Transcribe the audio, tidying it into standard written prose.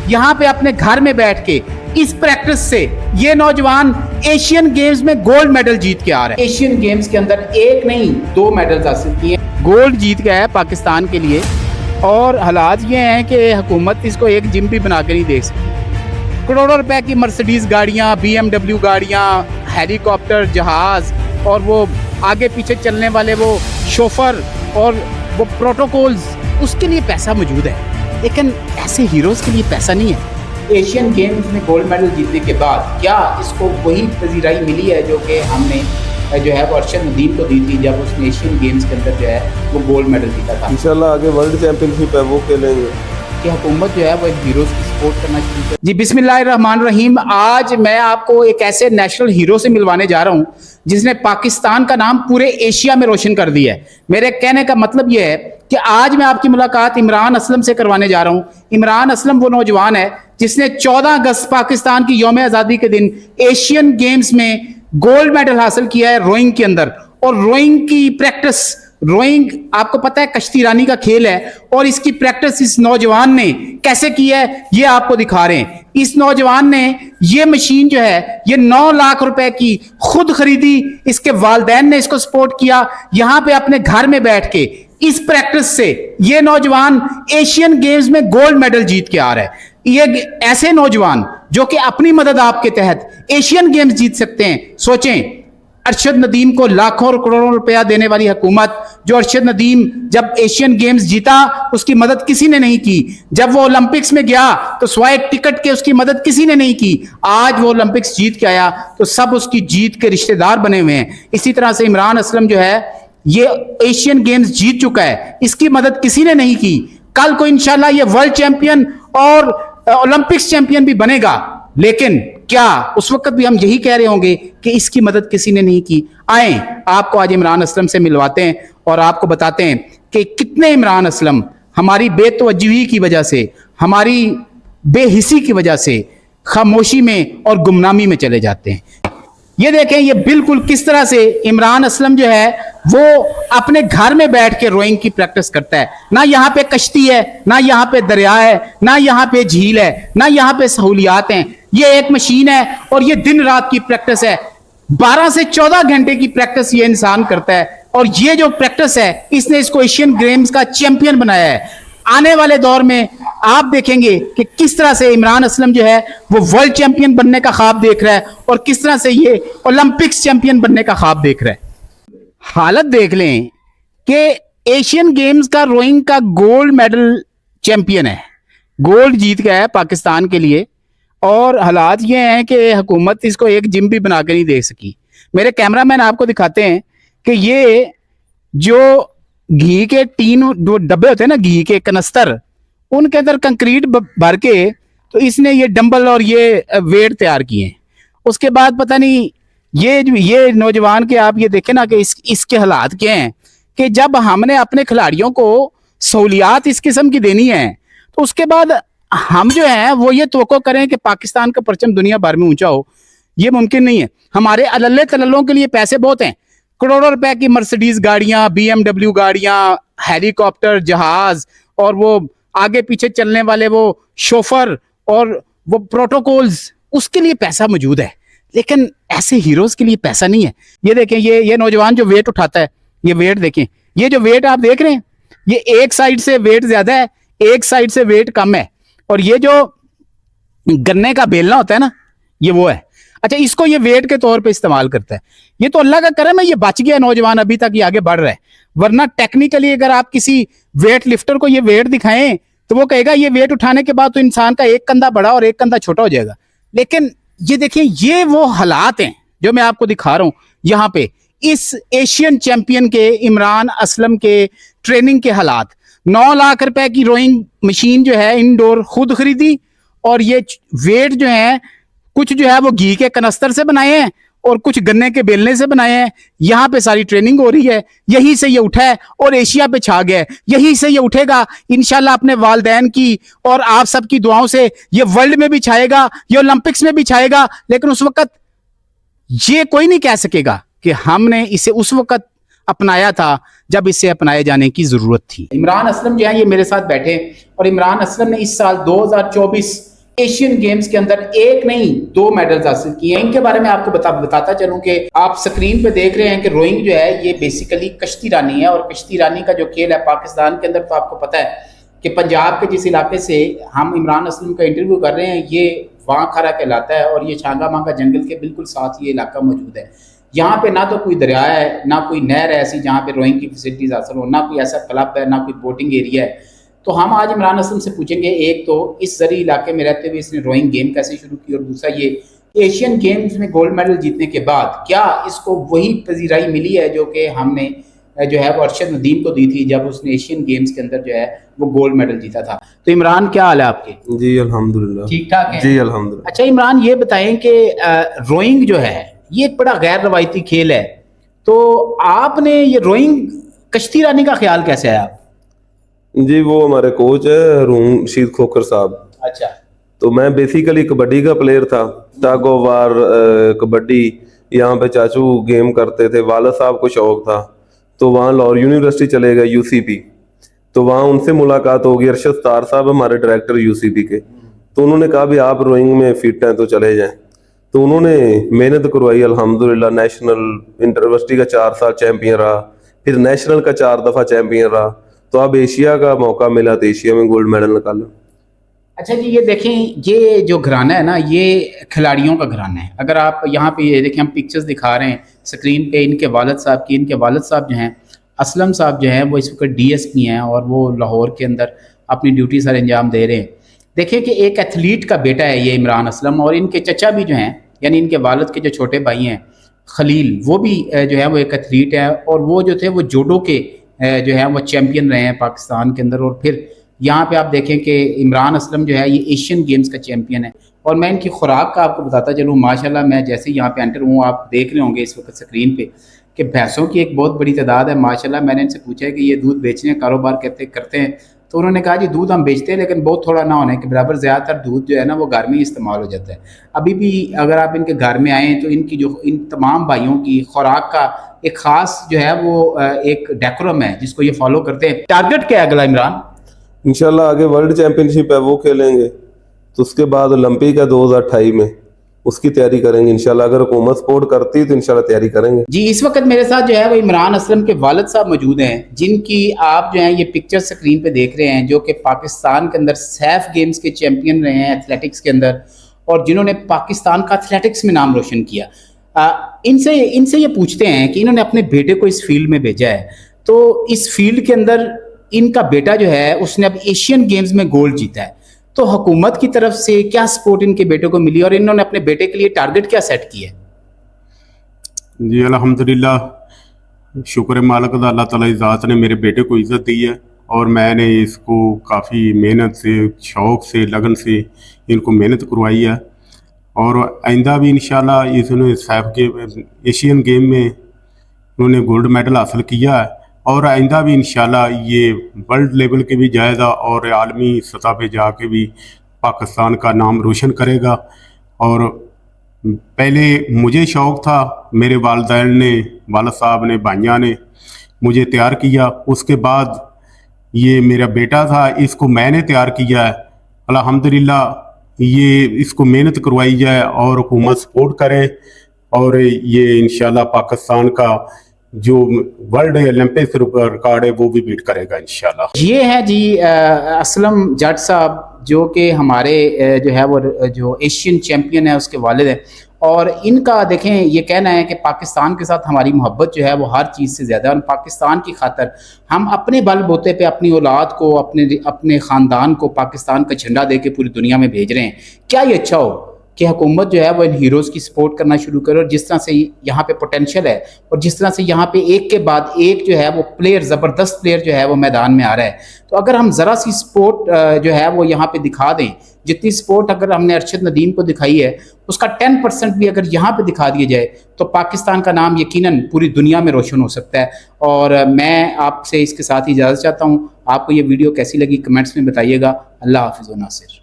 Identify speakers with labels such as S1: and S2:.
S1: यहाँ पे अपने घर में बैठ के इस प्रैक्टिस से ये नौजवान एशियन गेम्स में गोल्ड मेडल जीत के आ रहे हैं। एशियन गेम्स के अंदर एक नहीं 2 मेडल्स हासिल किए, गोल्ड जीत गया है पाकिस्तान के लिए। और हालात ये हैं कि हुकूमत इसको एक जिम भी बना के नहीं देख सकती। करोड़ों रुपए की मर्सिडीज गाड़ियाँ, BMW गाड़ियाँ, हेलीकॉप्टर, जहाज और वो आगे पीछे चलने वाले वो शोफर और वो प्रोटोकॉल्स, उसके लिए पैसा मौजूद है, लेकिन ऐसे हीरोज़ के लिए पैसा नहीं है। एशियन गेम्स में गोल्ड मेडल जीतने के बाद क्या इसको वही पजीराई मिली है जो कि हमने जो है वो अरशद नदीम को दी थी जब उसने एशियन गेम्स के अंदर जो है वो गोल्ड मेडल जीता था।
S2: इंशाल्लाह आगे वर्ल्ड चैंपियनशिप है वो खेलेंगे
S1: कि हुकूमत जो है वो हीरोज़ की सपोर्ट करना चाहिए। जी बिस्मिल्लाहिर्रहमानिर्रहीम। आज मैं आपको एक ऐसे नेशनल हीरो से मिलवाने जा रहा हूँ जिसने पाकिस्तान का नाम पूरे एशिया में रोशन कर दिया है। मेरे कहने का मतलब ये है कि आज मैं आपकी मुलाकात इमरान असलम से करवाने जा रहा हूँ। इमरान असलम वो नौजवान है जिसने 14 अगस्त पाकिस्तान की यौम आज़ादी के दिन एशियन गेम्स में गोल्ड मेडल हासिल किया है रोइंग के अंदर। और रोइंग की प्रैक्टिस, रोइंग आपको पता है कश्ती रानी का खेल है, और इसकी प्रैक्टिस इस नौजवान ने कैसे की है ये आपको दिखा रहे हैं। इस नौजवान ने ये मशीन जो है ये 9 लाख रुपए की खुद खरीदी, इसके वालिदैन ने इसको सपोर्ट किया। यहाँ पे अपने घर में बैठ के इस प्रैक्टिस से ये नौजवान एशियन गेम्स में गोल्ड मेडल जीत के आ रहा है। ये ऐसे नौजवान जो कि अपनी मदद आपके तहत एशियन गेम्स जीत सकते हैं। सोचें, अरशद नदीम को लाखों और करोड़ों रुपया देने वाली हुकूमत, जो अरशद नदीम जब एशियन गेम्स जीता उसकी मदद किसी ने नहीं की। जब वो ओलंपिक्स में गया तो स्वाय टिकट के उसकी मदद किसी ने नहीं की। आज वो ओलंपिक्स जीत के आया तो सब उसकी जीत के रिश्तेदार बने हुए हैं। इसी तरह से इमरान असलम जो है ये एशियन गेम्स जीत चुका है, इसकी मदद किसी ने नहीं की। कल को इंशाल्लाह ये वर्ल्ड चैंपियन और ओलंपिक्स चैंपियन भी बनेगा, लेकिन क्या उस वक्त भी हम यही कह रहे होंगे कि इसकी मदद किसी ने नहीं की? आए आपको आज इमरान असलम से मिलवाते हैं और आपको बताते हैं कि कितने इमरान असलम हमारी बेतवज्जही की वजह से, हमारी बेहिसी की वजह से खामोशी में और गुमनामी में चले जाते हैं। ये देखें, ये बिल्कुल किस तरह से इमरान असलम जो है वो अपने घर में बैठ के रोइंग की प्रैक्टिस करता है। ना यहाँ पे कश्ती है, ना यहाँ पे दरिया है, ना यहाँ पे झील है, ना यहाँ पे सहूलियात हैं। ये एक मशीन है और ये दिन रात की प्रैक्टिस है। 12 से 14 घंटे की प्रैक्टिस ये इंसान करता है, और ये जो प्रैक्टिस है इसने इसको एशियन गेम्स का चैंपियन बनाया है। आने वाले दौर में आप देखेंगे कि किस तरह से इमरान असलम जो है वो वर्ल्ड चैंपियन बनने का ख्वाब देख रहा है और किस तरह से ये ओलंपिक्स चैंपियन बनने का ख्वाब देख रहा है। हालत देख लें कि एशियन गेम्स का रोइंग का गोल्ड मेडल चैंपियन है, गोल्ड जीत गया है पाकिस्तान के लिए। और हालात ये हैं कि हुकूमत इसको एक जिम भी बना के नहीं दे सकी। मेरे कैमरामैन आपको दिखाते हैं कि ये जो घी के 3 डब्बे होते हैं ना, घी के कनस्तर, उनके अंदर कंक्रीट भर के तो इसने ये डंबल और ये वेट तैयार किए हैं। उसके बाद पता नहीं ये नौजवान के आप ये देखें ना कि इसके हालात क्या हैं कि जब हमने अपने खिलाड़ियों को सहूलियात इस किस्म की देनी है तो उसके बाद हम जो है वो ये तवक्को करें कि पाकिस्तान का परचम दुनिया भर में ऊंचा हो, ये मुमकिन नहीं है। हमारे अल्ले तल्लों के लिए पैसे बहुत हैं, करोड़ों रुपए की मर्सिडीज गाड़ियां, BMW गाड़ियां, हेलीकॉप्टर, जहाज और वो आगे पीछे चलने वाले वो शोफर और वो प्रोटोकॉल्स, उसके लिए पैसा मौजूद है, लेकिन ऐसे हीरोज के लिए पैसा नहीं है। ये देखें, ये नौजवान जो वेट उठाता है, ये वेट देखें, ये जो वेट आप देख रहे हैं ये एक साइड से वेट ज्यादा है, एक साइड से वेट कम है। और ये जो गन्ने का बेलना होता है ना, ये वो है। अच्छा, इसको ये वेट के तौर पे इस्तेमाल करता है। ये तो अल्लाह का करम है, ये बच गया नौजवान, अभी तक ये आगे बढ़ रहा है। वरना टेक्निकली अगर आप किसी वेट लिफ्टर को ये वेट दिखाएं तो वो कहेगा ये वेट उठाने के बाद तो इंसान का एक कंधा बड़ा और एक कंधा छोटा हो जाएगा। लेकिन ये देखिए, ये वो हालात हैं जो मैं आपको दिखा रहा हूं यहाँ पे इस एशियन चैंपियन के इमरान असलम के ट्रेनिंग के हालात। 9 लाख रुपए की रोइंग मशीन जो है इंडोर खुद खरीदी, और ये वेट जो है कुछ जो है वो घी के कनस्तर से बनाए हैं और कुछ गन्ने के बेलने से बनाए हैं। यहाँ पे सारी ट्रेनिंग हो रही है, यहीं से ये उठा है और एशिया पे छा गया है। यहीं से ये उठेगा इंशाल्लाह अपने वालिदैन की और आप सबकी दुआओं से ये वर्ल्ड में भी छाएगा, ये ओलंपिक्स में भी छाएगा। लेकिन उस वक्त ये कोई नहीं कह सकेगा कि हमने इसे उस वक्त अपनाया था जब इसे अपनाए जाने की ज़रूरत थी। इमरान असलम जो है ये मेरे साथ बैठे और इमरान असलम ने इस साल 2024 एशियन गेम्स के अंदर एक नहीं 2 मेडल्स हासिल किए हैं। इनके बारे में आपको बताता चलूं कि आप स्क्रीन पे देख रहे हैं कि रोइंग जो है ये बेसिकली कश्ती रानी है, और कश्ती रानी का जो खेल है पाकिस्तान के अंदर, तो आपको पता है कि पंजाब के जिस इलाके से हम इमरान असलम का इंटरव्यू कर रहे हैं ये वहाँ खरा कहलाता है, और ये छांगा मांगा जंगल के बिल्कुल साथ ये इलाका मौजूद है। यहाँ पे ना तो कोई दरिया है, ना कोई नहर है ऐसी जहाँ पे रोइंग की फैसिलिटीज़ हासिल हो, ना कोई ऐसा क्लब है, ना कोई बोटिंग एरिया है। तो हम आज इमरान असलम से पूछेंगे, एक तो इस ज़री इलाके में रहते हुए इसने रोइंग गेम कैसे शुरू की, और दूसरा ये एशियन गेम्स में गोल्ड मेडल जीतने के बाद क्या इसको वही पजीराई मिली है जो कि हमने जो है वो अरशद नदीम को दी थी जब उसने एशियन गेम्स के अंदर जो है वो गोल्ड मेडल जीता था। तो इमरान क्या हाल है आपके?
S2: जी अल्हम्दुलिल्लाह
S1: ठीक ठाक है
S2: जी अल्हम्दुलिल्लाह।
S1: अच्छा इमरान ये बताएं कि रोइंग जो है ये एक बड़ा गैर रवायती खेल है, तो आपने ये रोइंग कश्ती रानी का ख्याल कैसे आया?
S2: जी वो हमारे कोच है रूम शीद खोकर साहब।
S1: अच्छा,
S2: तो मैं बेसिकली कबड्डी का प्लेयर था, टग ऑफ वार कबड्डी यहाँ पे चाचू गेम करते थे, वाला साहब को शौक था, तो वहाँ लाहौर यूनिवर्सिटी चले गए यूसीपी, तो वहाँ उनसे मुलाकात हो गई। अरशद तार साहब हमारे डायरेक्टर यूसीपी के, तो उन्होंने कहा भी आप रोइंग में फिट हैं तो चले जाएं। तो उन्होंने मेहनत करवाई, अल्हम्दुलिल्लाह नेशनल यूनिवर्सिटी का 4 साल चैंपियन रहा, फिर नेशनल का 4 दफ़ा चैंपियन रहा, तो अब एशिया का मौका मिला तो एशिया में गोल्ड मेडल निकाला।
S1: अच्छा जी ये देखें, ये जो घराना है ना ये खिलाड़ियों का घराना है। अगर आप यहाँ पे ये देखें, हम पिक्चर्स दिखा रहे हैं स्क्रीन पे इनके वालिद साहब की। इनके वालिद साहब जो हैं असलम साहब जो हैं वो इस वक्त डीएसपी हैं और वो लाहौर के अंदर अपनी ड्यूटी सर अंजाम दे रहे हैं। देखें कि एक एथलीट का बेटा है ये इमरान असलम, और इनके चचा भी जो हैं यानी इनके वालिद के जो छोटे भाई हैं खलील, वो भी जो है वो एक एथलीट है, और वो जो थे वो जूडो के जो है वो चैम्पियन रहे हैं पाकिस्तान के अंदर। और फिर यहाँ पे आप देखें कि इमरान असलम जो है ये एशियन गेम्स का चैम्पियन है। और मैं इनकी खुराक का आपको बताता चलूँ, माशाल्लाह मैं जैसे ही यहाँ पे एंटर हूँ, आप देख रहे होंगे इस वक्त स्क्रीन पे कि भैंसों की एक बहुत बड़ी तादाद है माशाल्लाह। मैंने इनसे पूछा है कि ये दूध बेचने का कारोबार करते हैं, तो उन्होंने कहा जी दूध हम बेचते हैं लेकिन बहुत थोड़ा ना होने के बराबर, ज़्यादातर दूध जो है ना वो घर में ही इस्तेमाल हो जाता है। अभी भी अगर आप इनके घर में आएँ तो इनकी जो इन तमाम भाइयों की खुराक का एक ख़ास जो है वो एक डेकोरम है जिसको ये फॉलो करते हैं। टारगेट क्या है अगला इमरान?
S2: इंशाल्लाह आगे वर्ल्ड चैंपियनशिप है वो खेलेंगे, तो उसके बाद ओलंपिक है 2028 में, उसकी तैयारी करेंगे इंशाल्लाह। अगर हुकूमत सपोर्ट करती है तो इंशाल्लाह तैयारी करेंगे।
S1: जी इस वक्त मेरे साथ जो है वो इमरान असलम के वालिद साहब मौजूद हैं, जिनकी आप जो है ये पिक्चर स्क्रीन पे देख रहे हैं, जो कि पाकिस्तान के अंदर सैफ गेम्स के चैंपियन रहे हैं एथलेटिक्स के अंदर, और जिन्होंने पाकिस्तान का एथलेटिक्स में नाम रोशन किया। इनसे ये पूछते हैं कि इन्होंने अपने बेटे को इस फील्ड में भेजा है, तो इस फील्ड के अंदर इनका बेटा जो है उसने अब एशियन गेम्स में गोल्ड जीता है, तो हुकूमत की तरफ से क्या सपोर्ट इनके बेटे को मिली और इन्होंने अपने बेटे के लिए टारगेट क्या सेट किया है?
S3: जी अल्हम्दुलिल्लाह, शुक्र है मालिक का, अल्लाह ताला की ज़ात ने मेरे बेटे को इज़्ज़त दी है, और मैंने इसको काफ़ी मेहनत से, शौक़ से, लगन से इनको मेहनत करवाई है, और आइंदा भी इंशाल्लाह इसने सैफ के एशियन गेम में उन्होंने गोल्ड मेडल हासिल किया है, और आइंदा भी इंशाल्लाह ये वर्ल्ड लेवल के भी जाएगा और आलमी सतह पे जाके भी पाकिस्तान का नाम रोशन करेगा। और पहले मुझे शौक़ था, मेरे वालिदैन ने, वालिद साहब ने, भाइयों ने मुझे तैयार किया, उसके बाद ये मेरा बेटा था, इसको मैंने तैयार किया है। अल्हम्दुलिल्लाह ये इसको मेहनत करवाई जाए और हुकूमत सपोर्ट करे, और ये इंशाल्लाह पाकिस्तान का जो वर्ल्ड ओलंपिक रिकॉर्ड है वो भी बीट करेगा इंशाल्लाह।
S1: ये है जी असलम जट साहब, जो कि हमारे जो है वो जो एशियन चैम्पियन है उसके वालिद हैं, और इनका देखें ये कहना है कि पाकिस्तान के साथ हमारी मोहब्बत जो है वो हर चीज़ से ज़्यादा है, और पाकिस्तान की खातर हम अपने बल बोते पे अपनी औलाद को, अपने ख़ानदान को पाकिस्तान का झंडा दे के पूरी दुनिया में भेज रहे हैं। क्या ये अच्छा हो कि हुकूमत जो है वो इन हीरोज़ की सपोर्ट करना शुरू करे, और जिस तरह से यहाँ पे पोटेंशियल है और जिस तरह से यहाँ पे एक के बाद एक जो है वो प्लेयर, ज़बरदस्त प्लेयर जो है वो मैदान में आ रहा है, तो अगर हम ज़रा सी सपोर्ट जो है वो यहाँ पे दिखा दें, जितनी सपोर्ट अगर हमने अरशद नदीम को दिखाई है उसका 10% भी अगर यहाँ पे दिखा दिया जाए तो पाकिस्तान का नाम यकीनन पूरी दुनिया में रोशन हो सकता है। और मैं आपसे इसके साथ ही इजाज़त चाहता हूँ। आपको ये वीडियो कैसी लगी कमेंट्स में बताइएगा। अल्लाह हाफ़िज़ व नासिर।